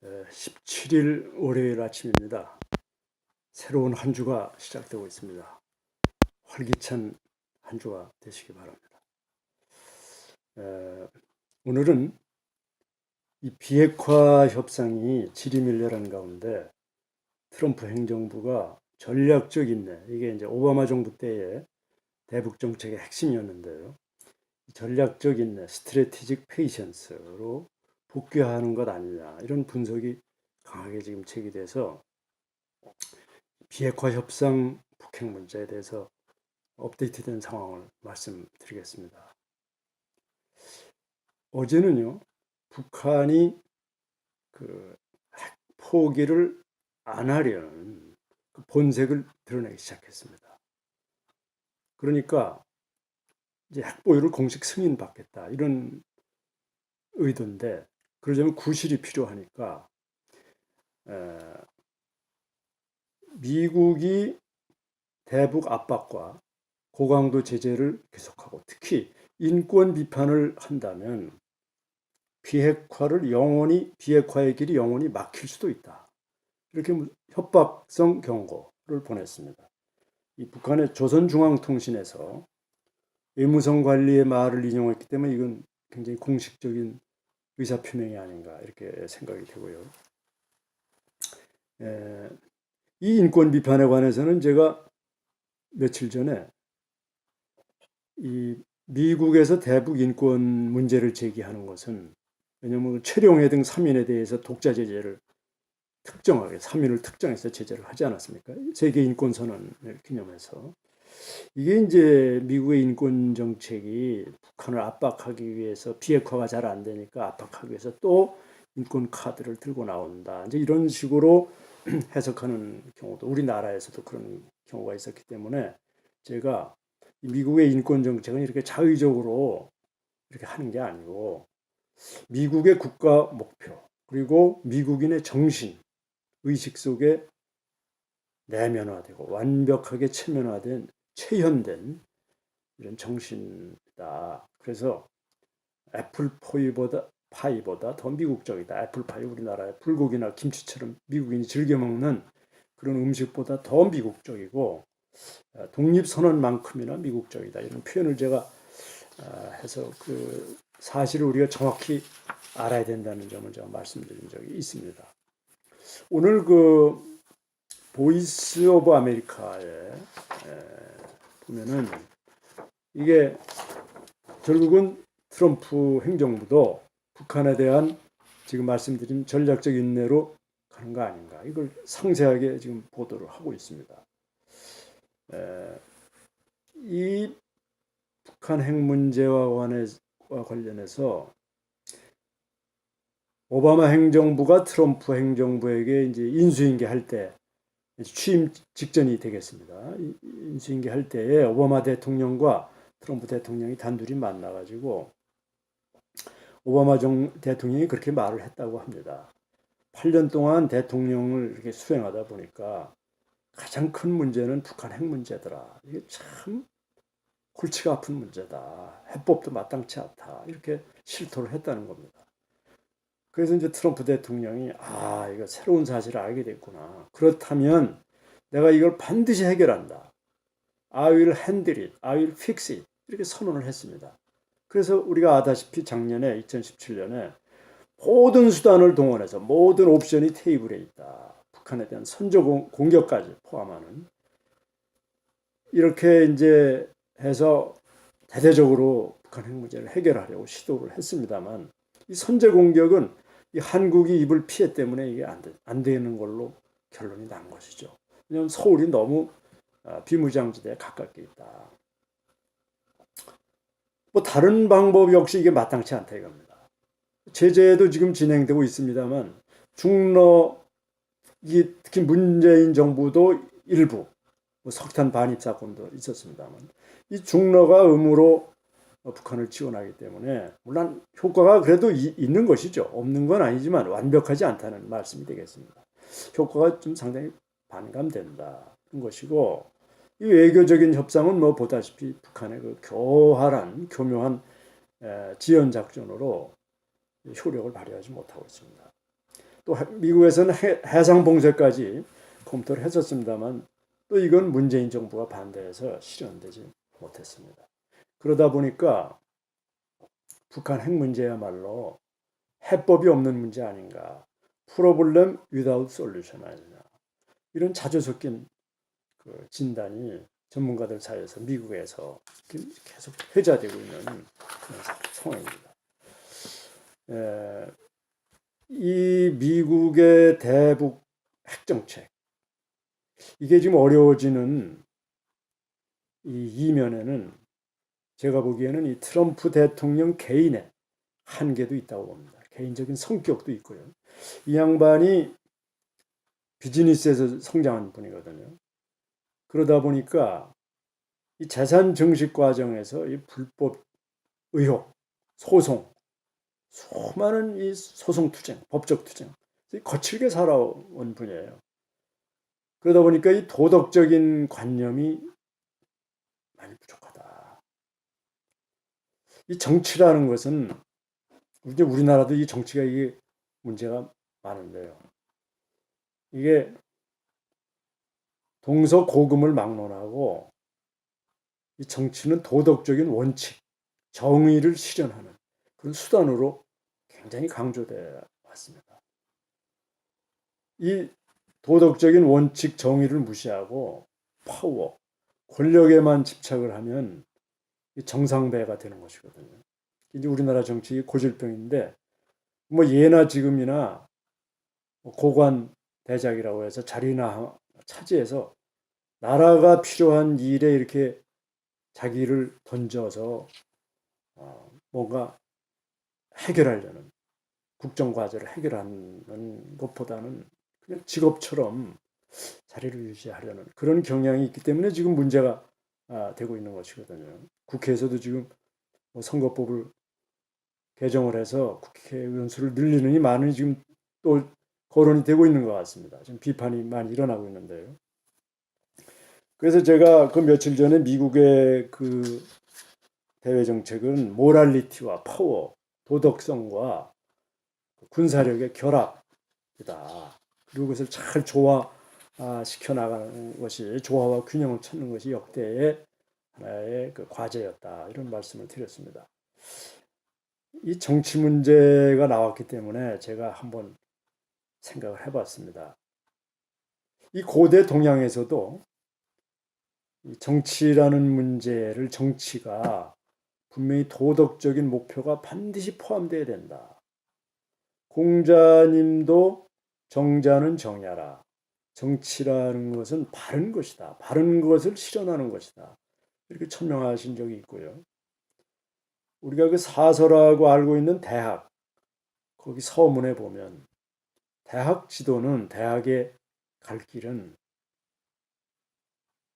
17일 월요일 아침입니다. 새로운 한 주가 시작되고 있습니다. 활기찬 한 주가 되시기 바랍니다. 오늘은 이 비핵화 협상이 지리밀려라는 가운데 트럼프 행정부가 전략적 인내, 이게 이제 오바마 정부 때의 대북 정책의 핵심이었는데요. 전략적 인내, 스트래티직 페이션스로 복귀하는 것 아니냐, 이런 분석이 강하게 지금 제기돼서 비핵화 협상 북핵 문제에 대해서 업데이트된 상황을 말씀드리겠습니다. 어제는요, 북한이 그 핵 포기를 안 하려는 그 본색을 드러내기 시작했습니다. 그러니까 이제 핵 보유를 공식 승인받겠다, 이런 의도인데, 그러자면 구실이 필요하니까 미국이 대북 압박과 고강도 제재를 계속하고, 특히 인권 비판을 한다면 비핵화의 길이 영원히 막힐 수도 있다, 이렇게 협박성 경고를 보냈습니다. 이 북한의 조선중앙통신에서 외무성 관리의 말을 인용했기 때문에 이건 굉장히 공식적인 의사표명이 아닌가, 이렇게 생각이 되고요. 이 인권 비판에 관해서는 제가 며칠 전에 이 미국에서 대북 인권 문제를 제기하는 것은, 왜냐하면 최룡해 등 3인에 대해서 독자 제재를 특정하게 3인을 특정해서 제재를 하지 않았습니까? 세계 인권 선언을 기념해서. 이게 이제 미국의 인권 정책이 북한을 압박하기 위해서, 비핵화가 잘 안 되니까 압박하기 위해서 또 인권 카드를 들고 나온다, 이제 이런 식으로 해석하는 경우도 우리나라에서도 그런 경우가 있었기 때문에, 제가 미국의 인권 정책은 이렇게 자의적으로 이렇게 하는 게 아니고 미국의 국가 목표, 그리고 미국인의 정신, 의식 속에 내면화되고 완벽하게 체현된 이런 정신이다. 그래서 애플파이보다 더 미국적이다. 애플파이, 우리나라의 불고기나 김치처럼 미국인이 즐겨 먹는 그런 음식보다 더 미국적이고 독립선언만큼이나 미국적이다, 이런 표현을 제가 해서 그 사실을 우리가 정확히 알아야 된다는 점을 제가 말씀드린 적이 있습니다. 오늘 그 보이스 오브 아메리카에 보면은 이게 결국은 트럼프 행정부도 북한에 대한 지금 말씀드린 전략적 인내로 가는 거 아닌가, 이걸 상세하게 지금 보도를 하고 있습니다. 이 북한 핵 문제와 관련해서 오바마 행정부가 트럼프 행정부에게 이제 인수인계할 때, 취임 직전이 되겠습니다. 인수인계할 때에 오바마 대통령과 트럼프 대통령이 단둘이 만나가지고 오바마 대통령이 그렇게 말을 했다고 합니다. 8년 동안 대통령을 이렇게 수행하다 보니까 가장 큰 문제는 북한 핵 문제더라. 이게 참 골치가 아픈 문제다. 해법도 마땅치 않다, 이렇게 실토를 했다는 겁니다. 그래서 이제 트럼프 대통령이 이거 새로운 사실을 알게 됐구나. 그렇다면 내가 이걸 반드시 해결한다. I will handle it. I will fix it. 이렇게 선언을 했습니다. 그래서 우리가 아다시피 작년에 2017년에 모든 수단을 동원해서 모든 옵션이 테이블에 있다, 북한에 대한 선제 공격까지 포함하는, 이렇게 이제 해서 대대적으로 북한 핵 문제를 해결하려고 시도를 했습니다만, 이 선제 공격은 이 한국이 입을 피해 때문에 이게 안 되는 걸로 결론이 난 것이죠. 왜냐하면 서울이 너무 비무장지대에 가깝게 있다. 뭐 다른 방법 역시 이게 마땅치 않다, 이겁니다. 제재도 지금 진행되고 있습니다만, 특히 문재인 정부도 일부 석탄 반입 사건도 있었습니다만, 이 중러가 의무로 북한을 지원하기 때문에 물론 효과가 그래도 있는 것이죠. 없는 건 아니지만 완벽하지 않다는 말씀이 되겠습니다. 효과가 좀 상당히 반감된다는 것이고, 이 외교적인 협상은 뭐 보다시피 북한의 그 교묘한 지연 작전으로 효력을 발휘하지 못하고 있습니다. 또 미국에서는 해상 봉쇄까지 검토를 했었습니다만 또 이건 문재인 정부가 반대해서 실현되지 못했습니다. 그러다 보니까 북한 핵 문제야말로 해법이 없는 문제 아닌가. 프로블렘 without solution 아니냐. 이런 자주 섞인 그 진단이 전문가들 사이에서 미국에서 계속 회자되고 있는 그런 상황입니다. 이 미국의 대북 핵정책 이게 지금 어려워지는 이 이면에는 제가 보기에는 이 트럼프 대통령 개인의 한계도 있다고 봅니다. 개인적인 성격도 있고요. 이 양반이 비즈니스에서 성장한 분이거든요. 그러다 보니까 이 재산 증식 과정에서 이 불법 의혹, 소송, 수많은 이 소송 투쟁, 법적 투쟁, 거칠게 살아온 분이에요. 그러다 보니까 이 도덕적인 관념이 많이 부족하다. 이 정치라는 것은 이제 우리나라도 이 정치가 이게 문제가 많은데요. 이게 동서고금을 막론하고 이 정치는 도덕적인 원칙, 정의를 실현하는 그런 수단으로 굉장히 강조되어 왔습니다. 이 도덕적인 원칙, 정의를 무시하고 파워, 권력에만 집착을 하면 정상배가 되는 것이거든요. 이제 우리나라 정치 고질병인데 뭐 예나 지금이나 고관 대작이라고 해서 자리나 차지해서 나라가 필요한 일에 이렇게 자기를 던져서 뭔가 해결하려는 국정과제를 해결하는 것보다는 그냥 직업처럼 자리를 유지하려는 그런 경향이 있기 때문에 지금 문제가 되고 있는 것이거든요. 국회에서도 지금 뭐 선거법을 개정을 해서 국회의원 수를 늘리느니 많은 지금 또 거론이 되고 있는 것 같습니다. 지금 비판이 많이 일어나고 있는데요. 그래서 제가 그 며칠 전에 미국의 그 대외 정책은 모랄리티와 파워, 도덕성과 군사력의 결합이다. 그리고 그것을 잘 조화시켜 나가는 것이 조화와 균형을 찾는 것이 역대의 하나의 그 과제였다. 이런 말씀을 드렸습니다. 이 정치 문제가 나왔기 때문에 제가 한번 생각을 해봤습니다. 이 고대 동양에서도 이 정치라는 문제를 정치가 분명히 도덕적인 목표가 반드시 포함되어야 된다. 공자님도 정자는 정야라. 정치라는 것은 바른 것이다. 바른 것을 실현하는 것이다. 이렇게 천명하신 적이 있고요. 우리가 그 사서라고 알고 있는 대학, 거기 서문에 보면 대학 지도는 대학의 갈 길은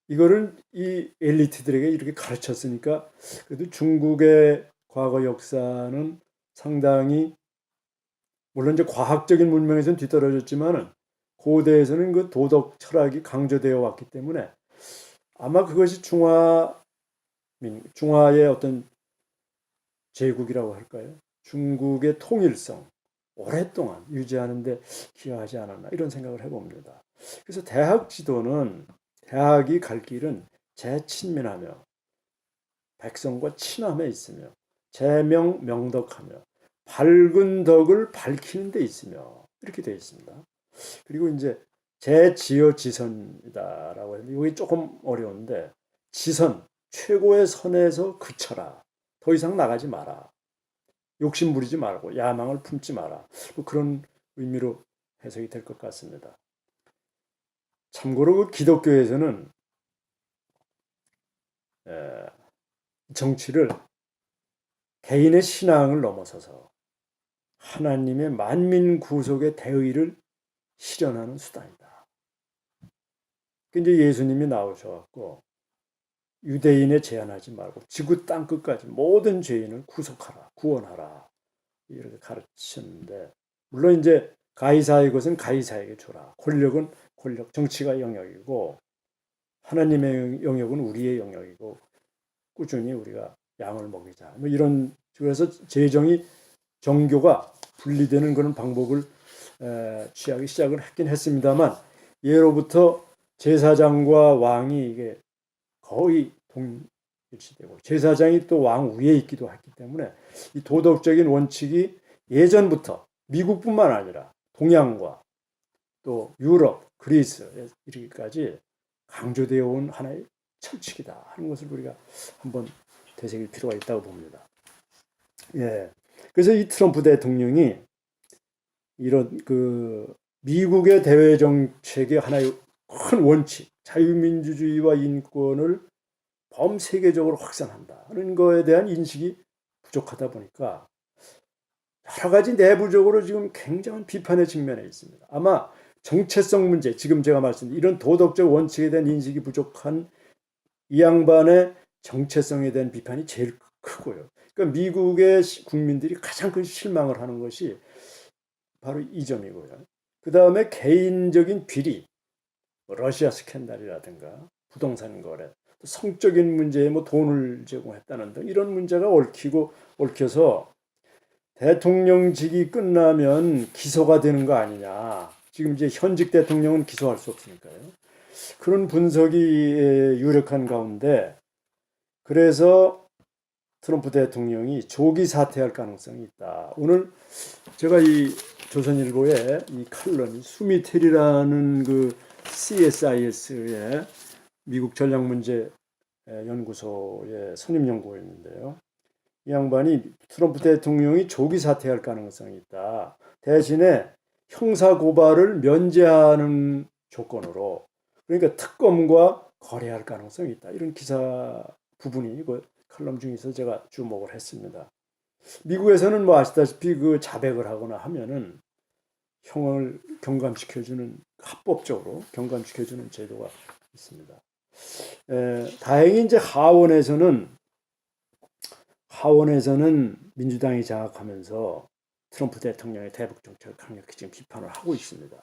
이거를 이 엘리트들에게 이렇게 가르쳤으니까 그래도 중국의 과거 역사는 상당히 물론 이제 과학적인 문명에서는 뒤떨어졌지만은 고대에서는 그 도덕 철학이 강조되어 왔기 때문에 아마 그것이 중화의 어떤 제국이라고 할까요? 중국의 통일성 오랫동안 유지하는데 기여하지 않았나 이런 생각을 해봅니다. 그래서 대학 지도는 대학이 갈 길은 재친민하며 백성과 친함에 있으며 재명명덕하며 밝은 덕을 밝히는 데 있으며 이렇게 되어 있습니다. 그리고 이제 재지어지선이다라고 했는데 이게 조금 어려운데 지선 최고의 선에서 그쳐라. 더 이상 나가지 마라. 욕심 부리지 말고 야망을 품지 마라. 뭐 그런 의미로 해석이 될 것 같습니다. 참고로 그 기독교에서는 정치를 개인의 신앙을 넘어서서 하나님의 만민 구속의 대의를 실현하는 수단이다. 이제 예수님이 나오셔갖고 유대인에 제한하지 말고 지구 땅 끝까지 모든 죄인을 구속하라, 구원하라 이렇게 가르치셨는데 물론 이제 가이사의 것은 가이사에게 주라. 권력은 권력, 정치가 영역이고 하나님의 영역은 우리의 영역이고 꾸준히 우리가 양을 먹이자. 뭐 이런 그래서 재정이 종교가 분리되는 그런 방법을 취하기 시작을 했긴 했습니다만 예로부터 제사장과 왕이 이게 거의 동일시되고 제사장이 또 왕 위에 있기도 했기 때문에 이 도덕적인 원칙이 예전부터 미국뿐만 아니라 동양과 또 유럽, 그리스 이르기까지 강조되어 온 하나의 철칙이다 하는 것을 우리가 한번 되새길 필요가 있다고 봅니다. 예. 그래서 이 트럼프 대통령이 이런 미국의 대외 정책의 하나의 큰 원칙, 자유민주주의와 인권을 범세계적으로 확산한다는 거에 대한 인식이 부족하다 보니까 여러 가지 내부적으로 지금 굉장한 비판의 측면에 있습니다. 아마 정체성 문제, 지금 제가 말씀드린 이런 도덕적 원칙에 대한 인식이 부족한 이 양반의 정체성에 대한 비판이 제일 크고요. 그러니까 미국의 국민들이 가장 큰 실망을 하는 것이 바로 이 점이고요. 그 다음에 개인적인 비리, 러시아 스캔들이라든가 부동산 거래, 성적인 문제에 돈을 제공했다는 등 이런 문제가 얽혀서 대통령직이 끝나면 기소가 되는 거 아니냐. 지금 이제 현직 대통령은 기소할 수 없으니까요. 그런 분석이 유력한 가운데 그래서 트럼프 대통령이 조기 사퇴할 가능성이 있다. 오늘 제가 이 조선일보에 이 칼럼이 수미텔이라는 CSIS의 미국 전략문제 연구소의 선임 연구원인데요. 이 양반이 트럼프 대통령이 조기 사퇴할 가능성이 있다. 대신에 형사 고발을 면제하는 조건으로 그러니까 특검과 거래할 가능성이 있다. 이런 기사 부분이 칼럼 중에서 제가 주목을 했습니다. 미국에서는 아시다시피 자백을 하거나 하면은 형을 경감시켜주는 합법적으로 경감시켜주는 제도가 있습니다. 다행히 이제 하원에서는 민주당이 장악하면서 트럼프 대통령의 대북 정책을 강력히 지금 비판을 하고 있습니다.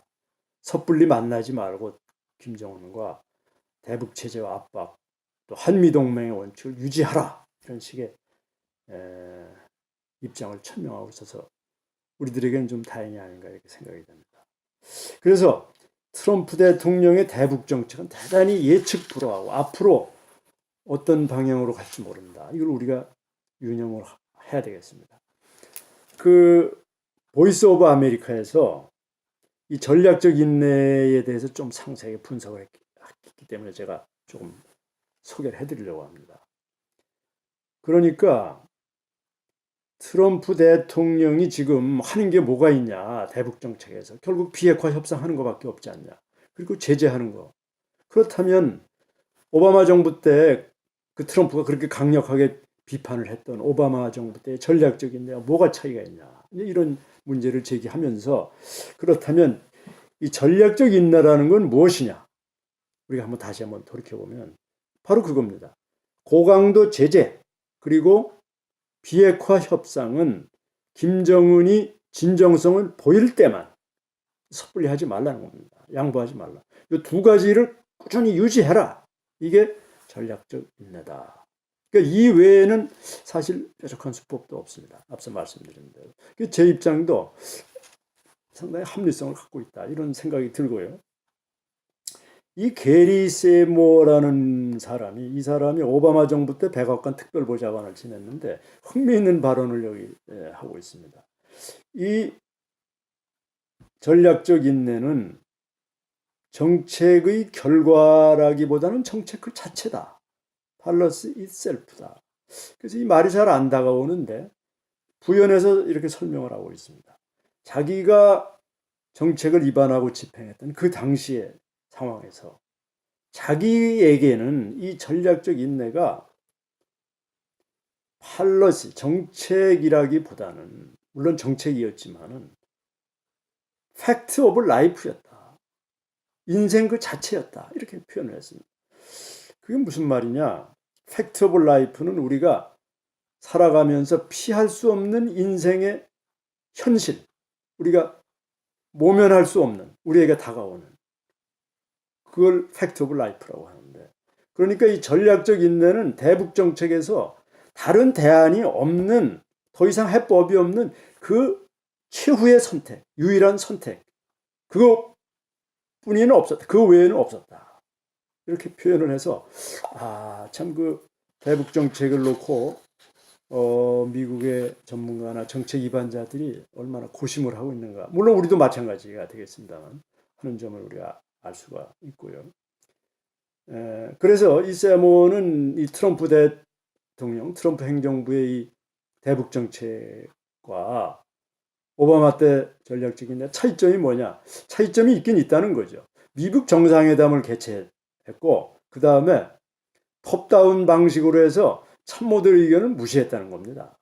섣불리 만나지 말고 김정은과 대북 체제와 압박 또 한미 동맹의 원칙을 유지하라 이런 식의 입장을 천명하고 있어서 우리들에게는 좀 다행이 아닌가 이렇게 생각이 됩니다. 그래서 트럼프 대통령의 대북 정책은 대단히 예측 불허하고 앞으로 어떤 방향으로 갈지 모른다. 이걸 우리가 유념을 해야 되겠습니다. 보이스 오브 아메리카에서 이 전략적 인내에 대해서 좀 상세하게 분석을 했기 때문에 제가 조금 소개를 해드리려고 합니다. 그러니까 트럼프 대통령이 지금 하는 게 뭐가 있냐. 대북 정책에서 결국 비핵화 협상하는 것밖에 없지 않냐. 그리고 제재하는 거. 그렇다면 오바마 정부 때 트럼프가 그렇게 강력하게 비판을 했던 오바마 정부 때의 전략적 인내와 뭐가 차이가 있냐. 이런 문제를 제기하면서 그렇다면 이 전략적 인내라는 건 무엇이냐. 우리가 다시 한번 돌이켜보면 바로 그겁니다. 고강도 제재 그리고 비핵화 협상은 김정은이 진정성을 보일 때만 섣불리 하지 말라는 겁니다. 양보하지 말라. 이 두 가지를 꾸준히 유지해라. 이게 전략적 인내다. 그러니까 이 외에는 사실 뾰족한 수법도 없습니다. 앞서 말씀드린 대로. 제 입장도 상당히 합리성을 갖고 있다. 이런 생각이 들고요. 이 게리 세모라는 이 사람이 오바마 정부 때 백악관 특별보좌관을 지냈는데 흥미있는 발언을 여기 하고 있습니다. 이 전략적 인내는 정책의 결과라기보다는 정책 그 자체다. 팔러스 itself다. 그래서 이 말이 잘 안 다가오는데 부연해서 이렇게 설명을 하고 있습니다. 자기가 정책을 입안하고 집행했던 그 당시의 상황에서 자기에게는 이 전략적 인내가 팔러시, 정책이라기보다는 물론 정책이었지만은 팩트 오브 라이프였다. 인생 그 자체였다. 이렇게 표현을 했습니다. 그게 무슨 말이냐? 팩트 오브 라이프는 우리가 살아가면서 피할 수 없는 인생의 현실, 우리가 모면할 수 없는, 우리에게 다가오는 그걸 팩트 오브 라이프라고 하는데, 그러니까 이 전략적 인내는 대북 정책에서 다른 대안이 없는, 더 이상 해법이 없는 그 최후의 선택, 유일한 선택, 그것뿐이는 없었다. 그 외에는 없었다. 이렇게 표현을 해서 참 그 대북 정책을 놓고 미국의 전문가나 정책 이반자들이 얼마나 고심을 하고 있는가. 물론 우리도 마찬가지가 되겠습니다만 하는 점을 우리가 알 수가 있고요. 그래서 이 세모는 이 트럼프 대통령, 트럼프 행정부의 이 대북 정책과 오바마 때 전략적인 차이점이 뭐냐? 차이점이 있긴 있다는 거죠. 미국 정상회담을 개최했고 그 다음에 톱다운 방식으로 해서 참모들 의견을 무시했다는 겁니다.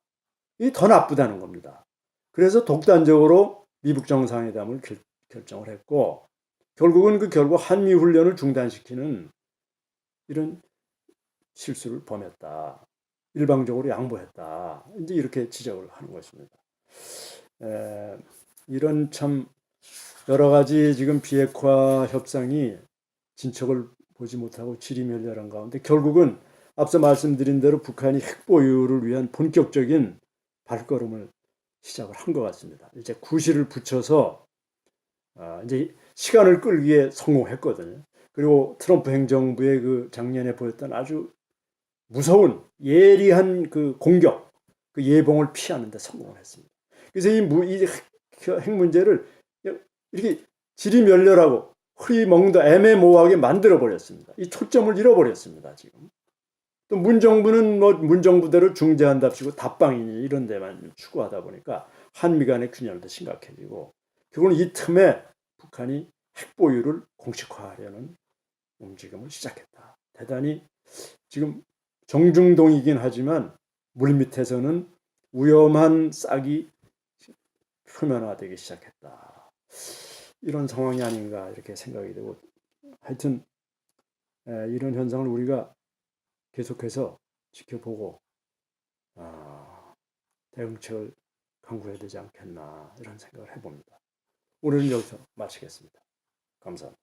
이게 더 나쁘다는 겁니다. 그래서 독단적으로 미국 정상회담을 결정을 했고 결국은 결국 한미 훈련을 중단시키는 이런 실수를 범했다. 일방적으로 양보했다. 이제 이렇게 지적을 하는 것입니다. 이런 참 여러 가지 지금 비핵화 협상이 진척을 보지 못하고 지리멸렬한 가운데 결국은 앞서 말씀드린 대로 북한이 핵 보유를 위한 본격적인 발걸음을 시작을 한 것 같습니다. 이제 구실을 붙여서 이제 시간을 끌기에 성공했거든요. 그리고 트럼프 행정부의 그 작년에 보였던 아주 무서운 예리한 그 공격, 그 예봉을 피하는 데 성공을 했습니다. 그래서 이 핵 문제를 이렇게 지리멸렬하고 흐리멍도 애매모호하게 만들어버렸습니다. 이 초점을 잃어버렸습니다, 지금. 또 문정부는 문정부대로 중재한답시고 답방이니 이런 데만 추구하다 보니까 한미 간의 균열도 심각해지고 결국은 이 틈에 북한이 핵 보유를 공식화하려는 움직임을 시작했다. 대단히 지금 정중동이긴 하지만 물밑에서는 위험한 싹이 표면화되기 시작했다. 이런 상황이 아닌가 이렇게 생각이 되고 하여튼 이런 현상을 우리가 계속해서 지켜보고 대응책을 강구해야 되지 않겠나 이런 생각을 해봅니다. 오늘은 여기서 마치겠습니다. 감사합니다.